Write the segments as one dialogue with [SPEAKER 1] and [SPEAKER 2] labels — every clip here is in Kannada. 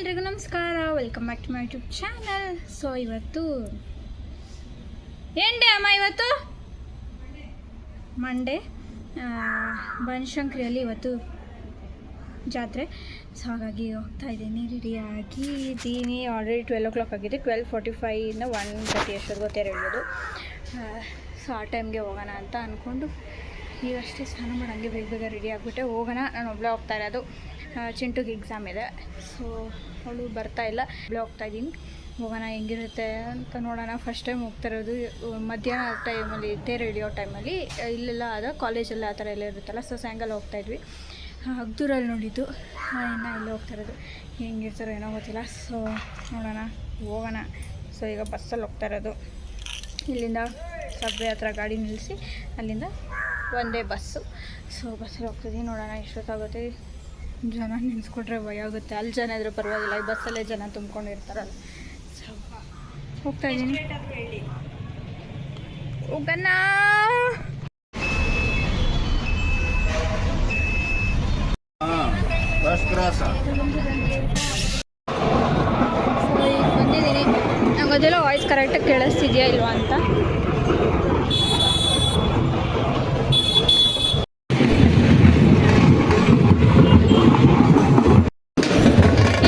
[SPEAKER 1] ಎಲ್ರಿಗೂ ನಮಸ್ಕಾರ, welcome back to my YouTube channel. So ಇವತ್ತು ಏನು ಡೇ ಅಮ್ಮ? ಇವತ್ತು ಮಂಡೇ. ಬನಶಂಕರಿಯಲ್ಲಿ ಇವತ್ತು ಜಾತ್ರೆ. ಸೊ ಹಾಗಾಗಿ ಹೋಗ್ತಾ ಇದ್ದೀನಿ, ರೆಡಿಯಾಗಿದ್ದೀನಿ. ಆಲ್ರೆಡಿ 12 o'clock ಆಗಿದೆ. 12:45 1:30 ಅಷ್ಟೊತ್ತಿಗೆ ತೇರು ಎಳೆಯೋದು. ಸೊ ಆ ಟೈಮ್ಗೆ ಹೋಗೋಣ ಅಂತ ಅಂದ್ಕೊಂಡು ಈಗಷ್ಟೇ ಸ್ನಾನ ಮಾಡಿ ಹಂಗೆ ಬೇಗ ರೆಡಿ ಆಗಿಬಿಟ್ಟೆ ಹೋಗೋಣ. ನಾನು ಒಬ್ಬಳೇ ಹೋಗ್ತಾ ಇರೋದು. ಚಿಂಟುಗೆ ಎಕ್ಸಾಮ್ ಇದೆ, ಸೊ ಅವಳು ಬರ್ತಾ ಇಲ್ಲ, ಒಬ್ಬಳೇ ಹೋಗ್ತಾಯಿದ್ದೀನಿ. ಹೋಗೋಣ, ಹೆಂಗಿರುತ್ತೆ ಅಂತ ನೋಡೋಣ. ಫಸ್ಟ್ ಟೈಮ್ ಹೋಗ್ತಾ ಇರೋದು. ಮಧ್ಯಾಹ್ನ ಟೈಮಲ್ಲಿ ತೇರು ಹಿಡಿಯೋ ಟೈಮಲ್ಲಿ ಇಲ್ಲೆಲ್ಲ ಕಾಲೇಜಲ್ಲಿ ಆ ಥರ ಎಲ್ಲ ಇರುತ್ತಲ್ಲ. ಸೊ ಸಾಯಂಕಾಲ ಹೋಗ್ತಾಯಿದ್ವಿ. ಅಗ್ದೂರಲ್ಲಿ ನೋಡಿದ್ದು. ಇನ್ನು ಇಲ್ಲೇ ಹೋಗ್ತಾ ಇರೋದು. ಹೆಂಗಿರ್ತಾರೋ ಏನೋ ಗೊತ್ತಿಲ್ಲ. ಸೊ ನೋಡೋಣ, ಹೋಗೋಣ. ಸೊ ಈಗ ಬಸ್ಸಲ್ಲಿ ಹೋಗ್ತಾ ಇರೋದು. ಇಲ್ಲಿಂದ ಸಬ್ವೆ ಹತ್ರ ಗಾಡಿ ನಿಲ್ಲಿಸಿ ಅಲ್ಲಿಂದ ಒಂದೇ ಬಸ್ಸು. ಸೊ ಬಸ್ಸಲ್ಲಿ ಹೋಗ್ತಿದ್ದೀನಿ. ನೋಡೋಣ ಎಷ್ಟೊತ್ತಾಗುತ್ತೆ. ಜನ ನಿಲ್ಲಿಸ್ಕೊಟ್ರೆ ಭಯ ಆಗುತ್ತೆ. ಅಲ್ಲಿ ಜನ ಇದ್ರೆ ಪರವಾಗಿಲ್ಲ, ಈ ಬಸ್ಸಲ್ಲೇ ಜನ ತುಂಬ್ಕೊಂಡಿರ್ತಾರಲ್ಲ. ಸೊ ಹೋಗ್ತಾಯಿದ್ದೀನಿ, ಹೋಗೋಣ. ಬಂದಿದ್ದೀನಿ. ನಂಗೆ ಅದೆಲ್ಲ ವಾಯ್ಸ್ ಕರೆಕ್ಟಾಗಿ ಕೇಳಿಸ್ತಿದೆಯಾ ಇಲ್ವಾ ಅಂತ.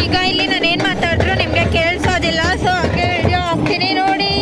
[SPEAKER 1] ಈಗ ಇಲ್ಲಿ ನಾನು ಏನು ಮಾತಾಡಿದ್ರು ನಿಮಗೆ ಕೇಳಿಸೋದಿಲ್ಲ. ಸೊ ಹಾಗೆ ರೆಡಿ ಆಗ್ತೀನಿ ನೋಡಿ.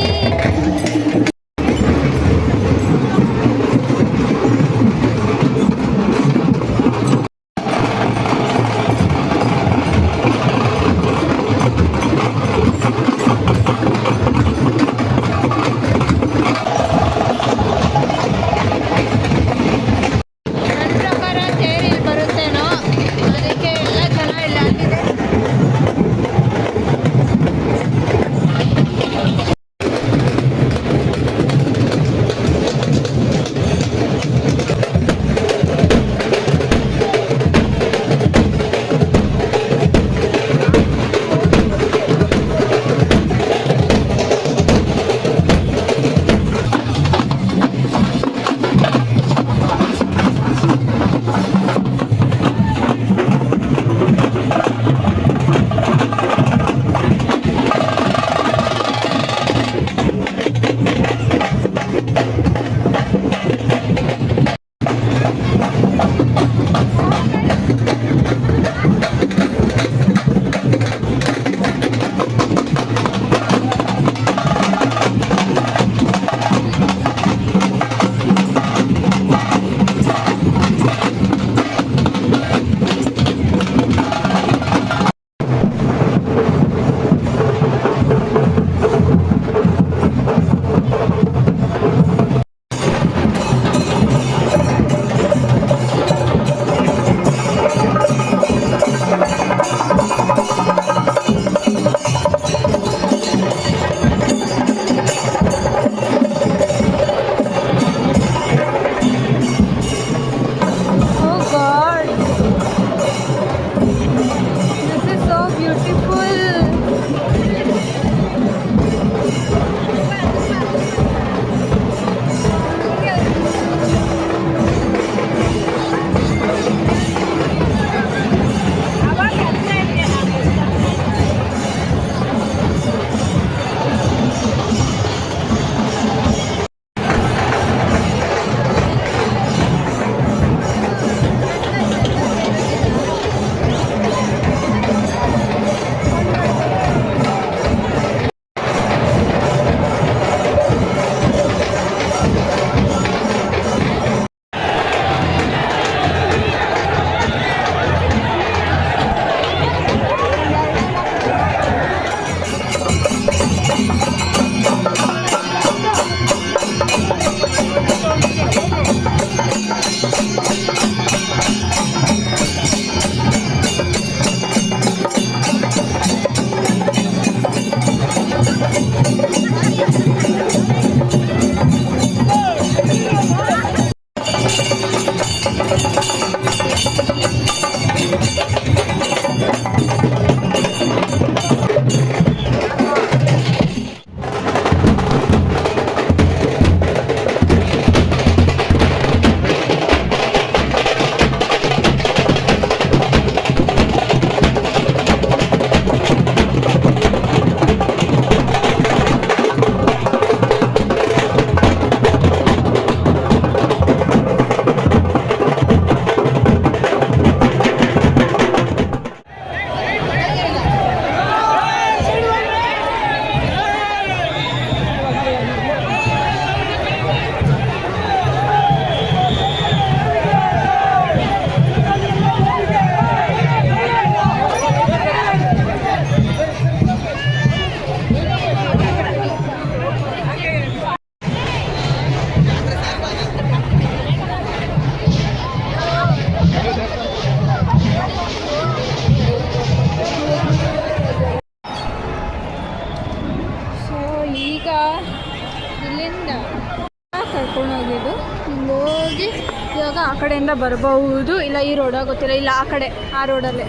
[SPEAKER 1] ಕಡೆಯಿಂದ ಬರ್ಬೋದು, ಇಲ್ಲ ಈ ರೋಡಾಗ ಗೊತ್ತಿಲ್ಲ, ಇಲ್ಲ ಆ ಕಡೆ ಆ ರೋಡಲ್ಲೇ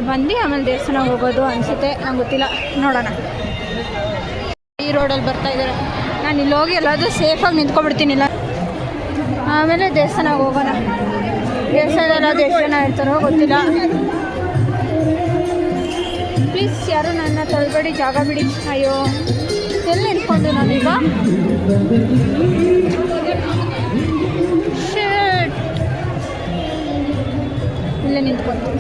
[SPEAKER 1] ಬಂದು ಆಮೇಲೆ ದೇವಸ್ಥಾನಕ್ಕೆ ಹೋಗೋದು ಅನಿಸುತ್ತೆ, ನಂಗೆ ಗೊತ್ತಿಲ್ಲ, ನೋಡೋಣ. ಈ ರೋಡಲ್ಲಿ ಬರ್ತಾ ಇದ್ದಾರೆ, ನಾನು ಇಲ್ಲಿ ಹೋಗಿ ಎಲ್ಲಾದರೂ ಸೇಫಾಗಿ ನಿಂತ್ಕೊಬಿಡ್ತೀನಿಲ್ಲ, ಆಮೇಲೆ ದೇವಸ್ಥಾನಕ್ಕೆ ಹೋಗೋಣ. ದೇವಸ್ಥಾನದಲ್ಲಿ ಎಷ್ಟು ಜನ ಇರ್ತಾರೋ ಗೊತ್ತಿಲ್ಲ. ಪ್ಲೀಸ್ ಯಾರು ನನ್ನ ತಳ್ಬೇಡಿ, ಜಾಗ ಬಿಡಿ. ಅಯ್ಯೋ ಎಲ್ಲಿ ನಿಂತ್ಕೊಂಡು ನಾನೀಗ ಇಲ್ಲೇ ನಿಂತ್ಕೊಂಡು.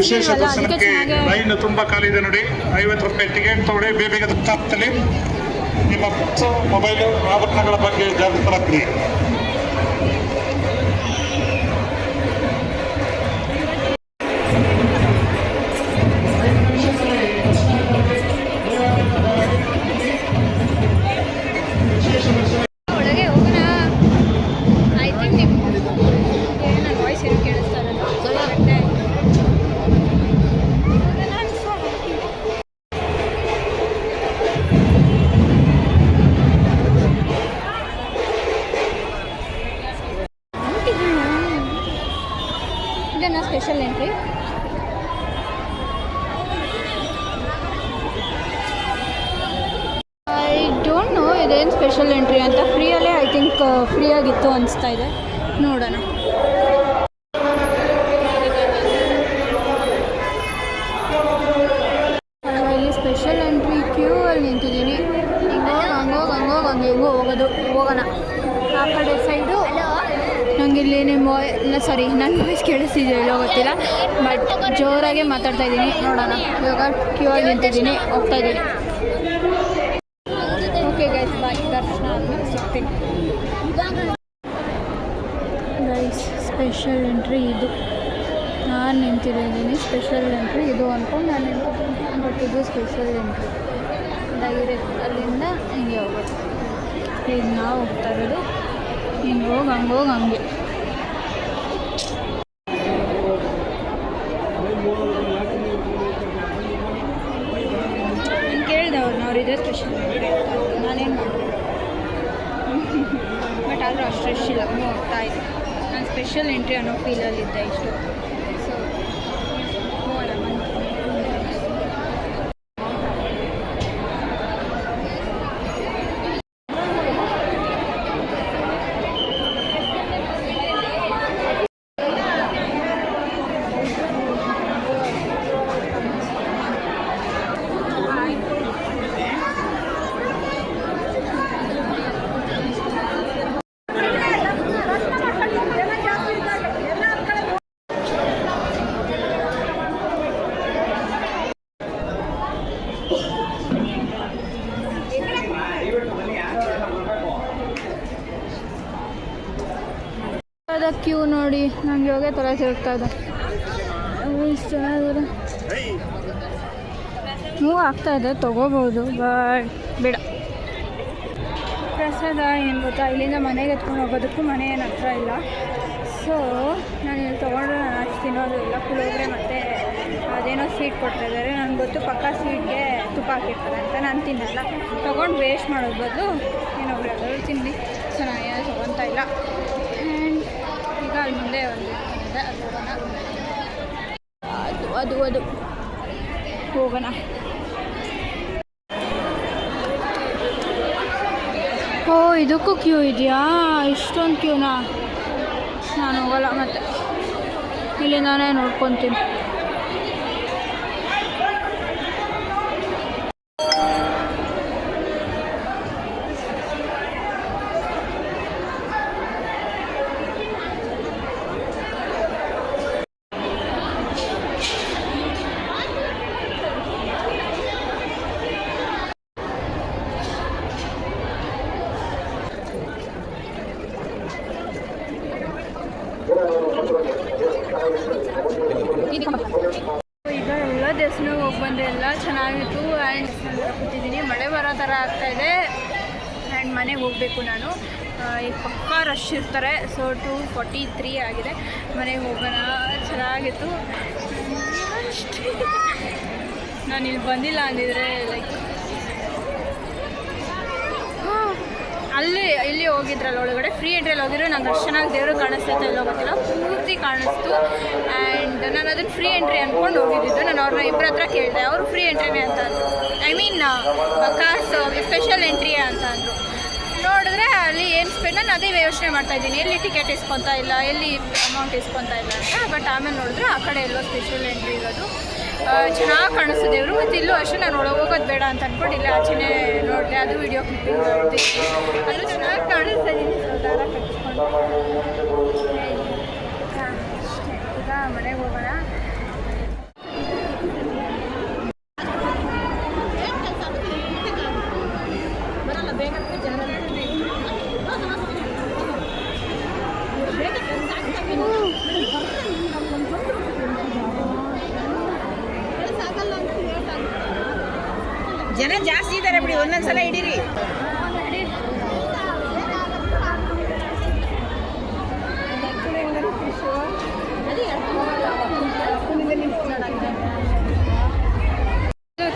[SPEAKER 2] ವಿಶೇಷ ದರ್ಶನಕ್ಕೆ ಲೈನ್ ತುಂಬಾ ಖಾಲಿ ಇದೆ ನೋಡಿ. 50 ರೂಪಾಯಿ ಟಿಕೆಟ್ ತಗೊಳ್ಳಿ, ಬೇಗ ತಪ್ಪಲಿ. ನಿಮ್ಮ ಮೊಬೈಲು ಆಭರಣಗಳ ಬಗ್ಗೆ ಜಾಗೃತರಾಗ್ರಿ.
[SPEAKER 1] Special entry I don't know ಇದೇನು ಸ್ಪೆಷಲ್ ಎಂಟ್ರಿ ಅಂತ. ಫ್ರೀಯಲ್ಲೇ ಐ ಥಿಂಕ್ ಫ್ರೀಯಾಗಿತ್ತು ಅನಿಸ್ತಾ ಇದೆ, ನೋಡೋಣ. ಇಲ್ಲಿ ಸ್ಪೆಷಲ್ ಎಂಟ್ರಿ ಕ್ಯೂ ಅಲ್ಲಿ ನಿಂತಿದ್ದೀನಿ. ಹಂಗೆ ಹೋಗೋಣ. ಆ ಕಡೆ ಸೈಡು ನನಗಿಲ್ಲಿ ನನ್ನ ವಾಯ್ಸ್ ಕೇಳಿಸ್ತಿದೆ ಇಲ್ಲೋ ಗೊತ್ತಿಲ್ಲ, ಬಟ್ ಜೋರಾಗೆ ಮಾತಾಡ್ತಾ ಇದ್ದೀನಿ. ನೋಡೋಣ, ಇವಾಗ ಕ್ಯೂ ಆಗಿ ನಿಂತಿದ್ದೀನಿ, ಹೋಗ್ತಾ ಇದ್ದೀನಿ. ಓಕೆ ಗೈಸ್, ಬಾಯ್. ದರ್ಶನ ಆದಮೇಲೆ ಸಿಗ್ತೀನಿ ಗೈಸ್. ಸ್ಪೆಷಲ್ ಎಂಟ್ರಿ ಇದು, ನಾನು ನಿಂತಿದ್ದೀನಿ. ಸ್ಪೆಷಲ್ ಎಂಟ್ರಿ ಇದು ಅಂದ್ಕೊಂಡು ನಾನು ನಿಂತಿದ್ದೀನಿ, ಬಟ್ ಇದು ಸ್ಪೆಷಲ್ ಎಂಟ್ರಿ. ಡೈರೆಕ್ಟ್ ಅಲ್ಲಿಂದ ಹಿಂಗೆ ಹೋಗೋದು. ಈಗ ನಾವು ಹೋಗ್ತಾ ಇರೋದು ಹಿಂಗೆ ಹಂಗೆ. ನಾನು ಕೇಳಿದವ್ರು ಅವ್ರಿದೆ ಸ್ಪೆಷಲ್ ಎಂಟ್ರಿ ಅಂತ, ನಾನೇನು ಮಾಡಿದೆ, ಬಟ್ ಆದರೂ ಅಷ್ಟು ರಶ್ ಇಲ್ಲ, ಹೋಗ್ತಾ ಇದ್ದೆ. ನಾನು ಸ್ಪೆಷಲ್ ಎಂಟ್ರಿ ಅನ್ನೋ ಫೀಲಲ್ಲಿದ್ದೆ ಇಷ್ಟು. ಸೊ ಹೋಗೋಣ ಕ್ಯೂ ನೋಡಿ, ನನಗೆ ಇವಾಗೆ ತಲೆ ತಿರುಗ್ತಾ ಇದೆ. ಇಷ್ಟು ಚೆನ್ನಾಗಿದೆ, ಮೂವ್ ಆಗ್ತಾ ಇದೆ, ತೊಗೋಬೋದು, ಬಟ್ ಬೇಡ. ಪ್ರಸಾದ ಏನು ಗೊತ್ತಾ, ಇಲ್ಲಿಂದ ಮನೆಗೆ ಎತ್ಕೊಂಡು ಹೋಗೋದಕ್ಕೂ ಮನೆ ಏನು ಹತ್ರ ಇಲ್ಲ. ಸೊ ನಾನು ಇಲ್ಲಿ ತೊಗೊಂಡ್ರೆ ನಾನು ಅಷ್ಟು ತಿನ್ನೋದು ಇಲ್ಲ. ಪುಳಿಯೋಗರೆ ಮತ್ತು ಅದೇನೋ ಸ್ವೀಟ್ ಕೊಡ್ತಾಯಿದ್ದಾರೆ. ನನಗೆ ಗೊತ್ತು ಪಕ್ಕ ಸ್ವೀಟ್ಗೆ ತುಪ್ಪ ಹಾಕಿರ್ತಾರೆ ಅಂತ ನಾನು ತಿನ್ನಲ್ಲ. ತೊಗೊಂಡು ವೇಸ್ಟ್ ಮಾಡೋದು ಬದಲು ಏನೊಬ್ರು ಯಾವ್ದಾದ್ರು ತಿನ್ನಲಿ, ಚೆನ್ನಾಗಿ ತೊಗೊತಾ ಇಲ್ಲ. ಆ್ಯಂಡ್ ಈಗ ಅಲ್ಲಿ ಮುಂದೆ ಒಂದು ಇದೆ, ಅದು ಹೋಗೋಣ. ಅದು ಹೋಗೋಣ. ಓ ಇದಕ್ಕೂ ಕ್ಯೂ ಇದೆಯಾ? ಇಷ್ಟೊಂದು ಕ್ಯೂನಾ? ನಾನು ಹೋಗಲ್ಲ ಮತ್ತೆ, ಇಲ್ಲಿ ನಾನೇ ನೋಡ್ಕೊತೀನಿ. ಈಗ ಎಲ್ಲ ದೇವಸ್ಥಾನಕ್ಕೆ ಹೋಗಿ ಬಂದೆ, ಎಲ್ಲ ಚೆನ್ನಾಗಿತ್ತು. ಆ್ಯಂಡ್ ಕೂತಿದ್ದೀನಿ, ಮಳೆ ಬರೋ ಥರ ಆಗ್ತಾಯಿದೆ. ಆ್ಯಂಡ್ ಮನೆಗೆ ಹೋಗಬೇಕು ನಾನು. ಈಗ ಪಕ್ಕಾ ರಶ್ ಇರ್ತಾರೆ. ಸೊ 2:43 ಆಗಿದೆ. ಮನೆಗೆ ಹೋಗೋಣ. ಚೆನ್ನಾಗಿತ್ತು. ನಾನು ಇಲ್ಲಿ ಬಂದಿಲ್ಲ ಅಂದಿದ್ರೆ ಲೈಕ್ ಇಲ್ಲಿ ಹೋಗಿದ್ರಲ್ಲ ಒಳಗಡೆ ಫ್ರೀ ಎಂಟ್ರಿಯಲ್ಲಿ ಹೋಗಿದ್ರು. ನಂಗೆ ಅಷ್ಟು ಚೆನ್ನಾಗಿ ದೇವರು ಕಾಣಿಸ್ತೈತೆ ಎಲ್ಲೋ ಗೊತ್ತಿಲ್ಲ, ಪೂರ್ತಿ ಕಾಣಿಸ್ತು. ಆ್ಯಂಡ್ ನಾನು ಅದನ್ನು ಫ್ರೀ ಎಂಟ್ರಿ ಅಂದ್ಕೊಂಡು ಹೋಗಿದ್ದಿದ್ದು. ನಾನು ಅವ್ರನ್ನ ಇಬ್ಬರ ಹತ್ರ ಕೇಳಿದೆ, ಅವರು ಫ್ರೀ ಎಂಟ್ರಿನೇ ಅಂತ ಅಂದರು. ಐ ಮೀನ್ ಕಾಸು ಸ್ಪೆಷಲ್ ಎಂಟ್ರಿ ಅಂತ ಅಂದರು. ನೋಡಿದ್ರೆ ಅಲ್ಲಿ ಏನು ನಾನು ಅದೇ ಯೋಚನೆ ಮಾಡ್ತಾಯಿದ್ದೀನಿ, ಎಲ್ಲಿ ಟಿಕೆಟ್ ಇಸ್ಕೊತಾ ಇಲ್ಲ, ಎಲ್ಲಿ ಅಮೌಂಟ್ ಇಸ್ಕೊತಾ ಇಲ್ಲ ಅಂತ. ಬಟ್ ಆಮೇಲೆ ನೋಡಿದ್ರೆ ಆ ಕಡೆ ಎಲ್ಲೋ ಸ್ಪೆಷಲ್ ಎಂಟ್ರಿ ಇರೋದು. ಚೆನ್ನಾಗಿ ಕಾಣಿಸ್ತು ದೇವರು. ಮತ್ತು ಇಲ್ಲೂ ಅಷ್ಟೇ ನಾನು ಒಳಗೆ ಹೋಗೋದು ಬೇಡ ಅಂತ ಅಂದ್ಕೊಂಡು ಇಲ್ಲೇ ಆಚೆನೇ ನೋಡಿದೆ. ಅದು ವೀಡಿಯೋ ಕ್ಲಿಪ್ಪಿಂಗ್ ನೋಡ್ತೀನಿ. ಅಲ್ಲೂ ಚೆನ್ನಾಗಿ ಕಾಣಿಸ್ತಾ ಇದ್ದೀನಿ. ದಾರ ಕಟ್ಟಿಸ್ಕೊಂಡು ಅಷ್ಟೇ. ಈಗ ಮನೆಗೆ ಹೋಗೋಣ.
[SPEAKER 3] ಜನ ಜಾಸ್ತಿ ಇದ್ದಾರೆ ಬಿಡಿ, ಒಂದೊಂದ್ಸಲ ಹಿಡೀರಿ.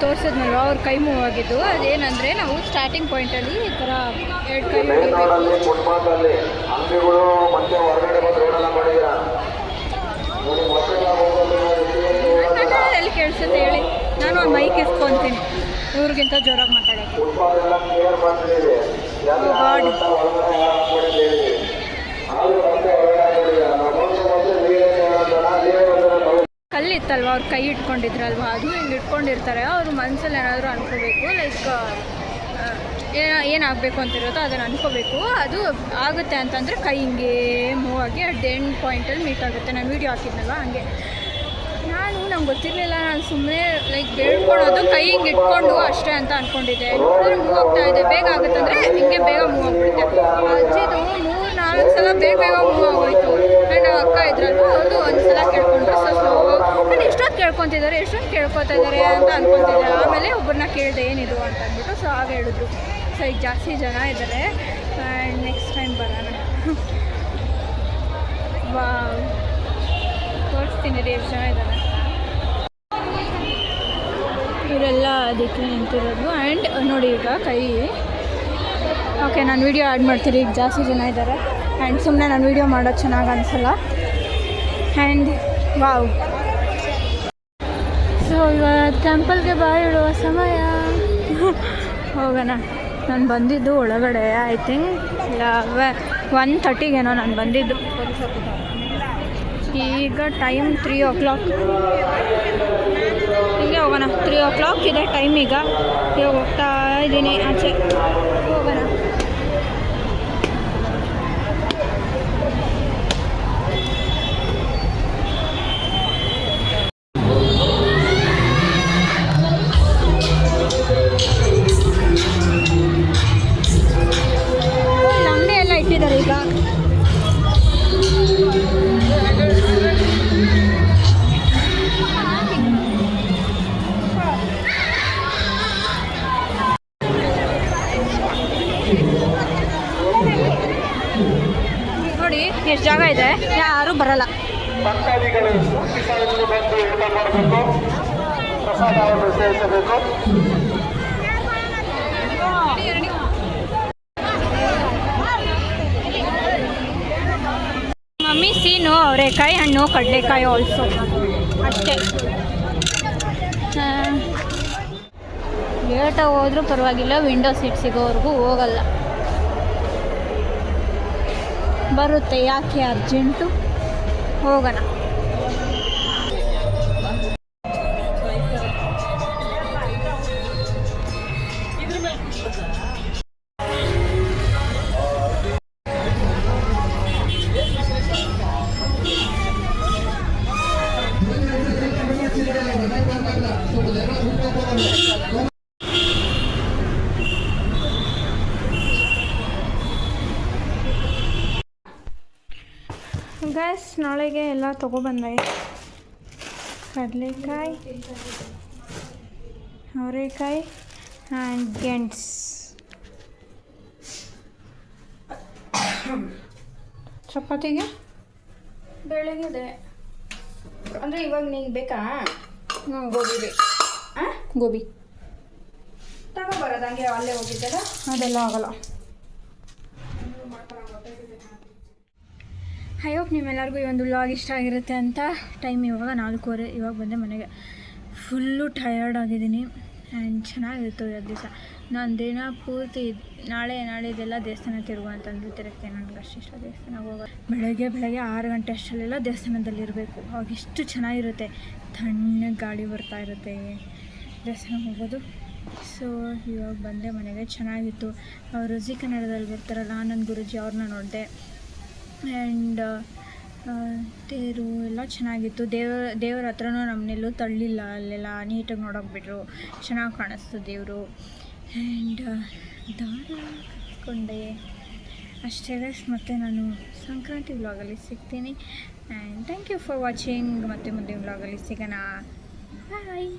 [SPEAKER 1] ತೋರಿಸಿದ್ನಲ್ವ ಅವ್ರ ಕೈ ಮೂವ್ ಆಗಿದ್ದು. ಅದೇನಂದರೆ ನಾವು ಸ್ಟಾರ್ಟಿಂಗ್ ಪಾಯಿಂಟಲ್ಲಿ ಈ ಥರ 2 ಕೈ ಎಲ್ಲಿ ಕೇಳಿಸುತ್ತೆ ಹೇಳಿ. ನಾನು ಒಂದು ಮೈಕ್ ಇಸ್ಕೊತೀನಿ ಇವ್ರಿಗಿಂತ ಜೋರಾಗಿ ಮಾತಾಡೋಕ್ಕೆ. ಕಲ್ಲಿತ್ತಲ್ವ, ಅವ್ರು ಕೈ ಇಟ್ಕೊಂಡಿದ್ರಲ್ವ, ಅದು ಹಿಂಗೆ ಇಟ್ಕೊಂಡಿರ್ತಾರೆ. ಅವರು ಮನಸ್ಸಲ್ಲಿ ಏನಾದರೂ ಅನ್ಕೋಬೇಕು, ಲೈಕ್ ಏನಾಗಬೇಕು ಅಂತಿರುತ್ತೋ ಅದನ್ನು ಅನ್ಕೋಬೇಕು. ಅದು ಆಗುತ್ತೆ ಅಂತಂದರೆ ಕೈ ಹಿಂಗೆ ಮೂವ್ ಆಗಿ ಅಟ್ ಎಂಡ್ ಪಾಯಿಂಟಲ್ಲಿ ಮೀಟ್ ಆಗುತ್ತೆ. ನಾನು ವೀಡಿಯೋ ಹಾಕಿದ್ನಲ್ವ ಹಂಗೆ. ನಂಗೆ ಗೊತ್ತಿರಲಿಲ್ಲ, ನಾನು ಸುಮ್ಮನೆ ಲೈಕ್ ಬೇಡ್ಕೊಳ್ಳೋದು ಕೈ ಹಿಂಗೆ ಇಟ್ಕೊಂಡು ಅಷ್ಟೇ ಅಂತ ಅಂದ್ಕೊಂಡಿದ್ದೆ. ನೋಡಿದ್ರೆ ಮೂವ್ ಆಗ್ತಾ ಇದೆ. ಬೇಗ ಆಗುತ್ತೆ ಅಂದರೆ ಹಿಂಗೆ ಬೇಗ ಮೂವ್ ಆಗಿಬಿಡುತ್ತೆ. ಅಜ್ಜಿದು 3-4 ಸಲ ಬೇಗ ಮೂವ್ ಆಗೋಯ್ತು. ಆ್ಯಂಡ್ ಅಕ್ಕ ಇದ್ರಲ್ವ, ಅವ್ರದ್ದು ಒಂದು ಸಲ ಕೇಳ್ಕೊಂಡ್ರು. ಸೊ ಸ್ಲೋ ಆ್ಯಂಡ್ ಎಷ್ಟೊತ್ತು ಕೇಳ್ಕೊತಿದ್ದಾರೆ, ಎಷ್ಟೊತ್ತು ಕೇಳ್ಕೊತಾ ಇದ್ದಾರೆ ಅಂತ ಅಂದ್ಕೊತಿದ್ದೆ. ಆಮೇಲೆ ಒಬ್ಬರನ್ನ ಕೇಳಿದೆ ಏನಿದು ಅಂತ ಅಂದ್ಬಿಟ್ಟು. ಸೊ ಆಗ ಹೇಳಿದ್ರು. ಸೊ ಈಗ ಜಾಸ್ತಿ ಜನ ಇದ್ದಾರೆ. ಆ್ಯಂಡ್ ನೆಕ್ಸ್ಟ್ ಟೈಮ್ ಬರೋಣ. ತೋರಿಸ್ತೀನಿ ರೀ ಎಷ್ಟು ಜನ ಇದ್ದಾರೆ. ಇವರೆಲ್ಲ ಅದಕ್ಕೆ ನಿಂತಿರೋದು. ಆ್ಯಂಡ್ ನೋಡಿ ಈಗ ಕೈ ಓಕೆ, ನಾನು ವೀಡಿಯೋ ಆ್ಯಡ್ ಮಾಡ್ತೀನಿ. ಈಗ ಜಾಸ್ತಿ ಜನ ಇದ್ದಾರೆ. ಆ್ಯಂಡ್ ಸುಮ್ಮನೆ ನಾನು ವೀಡಿಯೋ ಮಾಡೋದು ಚೆನ್ನಾಗಿ ಅನಿಸಲ್ಲ. And wow. ಸೊ ಇವಾಗ ಟೆಂಪಲ್ಗೆ ಬಾಯ್ ಇಡುವ ಸಮಯ. ಹೋಗೋಣ. ನಾನು ಬಂದಿದ್ದು ಒಳಗಡೆ ಐ ಥಿಂಕ್ 1:30ಗೇನೋ ನಾನು ಬಂದಿದ್ದು. ಈಗ ಟೈಮ್ 3 o'clock. ಹಿಂಗೆ ಹೋಗೋಣ. 3 o'clock ಇದೆ ಟೈಮ್. ಈಗ ಹೋಗ್ತಾ ಇದ್ದೀನಿ ಆಚೆ. ಹೋಗೋಣ. ಅಂಗಡಿ ಎಲ್ಲ ಇಟ್ಟಿದ್ದಾರೆ ಈಗ. ನೋಡಿ ಎಷ್ಟು ಜಾಗ ಇದೆ, ಯಾರೂ ಬರಲ್ಲ.
[SPEAKER 2] ಭಕ್ತಾದಿಗಳು ಸಾಲಿನಲ್ಲಿ ಬಂದು ಊಟ ಮಾಡಬೇಕು, ಪ್ರಸಾದವನ್ನು ಸೇವಿಸಬೇಕು.
[SPEAKER 1] ಮಮ್ಮಿ ಸೀನು ಅವರೆಕಾಯಿ ಹಣ್ಣು ಕಡಲೆಕಾಯಿ ಆಲ್ಸೋ ಅಷ್ಟೇ. ಲೇಟಾಗಿ ಹೋದ್ರೂ ಪರವಾಗಿಲ್ಲ, ವಿಂಡೋ ಸೀಟ್ ಸಿಗೋವರೆಗೂ ಹೋಗಲ್ಲ. ಬರುತ್ತೆ, ಯಾಕೆ ಅರ್ಜೆಂಟು, ಹೋಗೋಣ. ಗ್ಯಾಸ್ ನಾಳೆಗೆ ಎಲ್ಲ ತೊಗೊಬಂದಾಯ್ತು. ಕಡಲೆಕಾಯಿ, ಅವರೆಕಾಯಿ ಆ್ಯಂಡ್ ಗೆಂಟ್ಸ್. ಚಪಾತಿಗೆ ಬೆಳಗಿದೆ ಅಂದರೆ ಇವಾಗ ನಿಂಗೆ ಬೇಕಾ? ಗೋಬಿ ಬೇಕು. ಗೋಬಿ ತಗೊಬರೋದು, ಹಂಗೆ ಅಲ್ಲೇ ಹೋಗಿದ್ದಲ್ಲ, ಅದೆಲ್ಲ ಆಗೋಲ್ಲ. ಐ ಹೋಪ್ ನಿಮ್ಮೆಲ್ಲರಿಗೂ ಈ ಒಂದು ವ್ಲಾಗ್ ಇಷ್ಟ ಆಗಿರುತ್ತೆ ಅಂತ. ಟೈಮ್ ಇವಾಗ 4:15. ಇವಾಗ ಬಂದೆ ಮನೆಗೆ. ಫುಲ್ಲು ಟಯರ್ಡ್ ಆಗಿದ್ದೀನಿ ಆ್ಯಂಡ್ ಚೆನ್ನಾಗಿತ್ತು ಇವತ್ತು ದಿವಸ. ನಾನು ದಿನ ಪೂರ್ತಿ ನಾಳೆದೆಲ್ಲ ದೇವಸ್ಥಾನ ತಿರುಗು ಅಂತಂದು ತಿರುಗ್ತೇನೆ. ನನಗೆ ಅಷ್ಟಿಷ್ಟ ದೇವಸ್ಥಾನಕ್ಕೆ ಹೋಗೋದು. ಬೆಳಗ್ಗೆ 6 ಗಂಟೆ ಅಷ್ಟರಲ್ಲೆಲ್ಲ ದೇವಸ್ಥಾನದಲ್ಲಿರಬೇಕು. ಅವಾಗ ಎಷ್ಟು ಚೆನ್ನಾಗಿರುತ್ತೆ, ತಣ್ಣಗೆ ಗಾಳಿ ಬರ್ತಾ ಇರುತ್ತೆ ದೇವಸ್ಥಾನಕ್ಕೆ ಹೋಗೋದು. ಸೊ ಇವಾಗ ಬಂದೆ ಮನೆಗೆ. ಚೆನ್ನಾಗಿತ್ತು. ಅವರು ಜಿ ಕನ್ನಡದಲ್ಲಿ ಬರ್ತಾರಲ್ಲ, ಆನಂದ್ ಗುರೂಜಿ, ಅವ್ರನ್ನ ನೋಡಿದೆ. ಆ್ಯಂಡ್ ತೇರು ಎಲ್ಲ ಚೆನ್ನಾಗಿತ್ತು. ದೇವ್ರ ಹತ್ರನೂ ನಮ್ಮನ್ನೆಲ್ಲೂ ತಳ್ಳಿಲ್ಲ, ಅಲ್ಲೆಲ್ಲ ನೀಟಾಗಿ ನೋಡೋಕೆ ಬಿಟ್ಟರು. ಚೆನ್ನಾಗಿ ಕಾಣಿಸ್ತು ದೇವರು. ಆ್ಯಂಡ್ ದಾರ ಕಟ್ಕೊಂಡೆ ಅಷ್ಟೇ ಗೈಸ್. ಮತ್ತು ನಾನು ಸಂಕ್ರಾಂತಿ ವ್ಲಾಗಲ್ಲಿ ಸಿಗ್ತೀನಿ. And thank you for watching. ಮತ್ತೆ ಮುಂದಿನ ವ್ಲಾಗಲ್ಲಿ ಸಿಗೋಣ. ಬಾಯ್.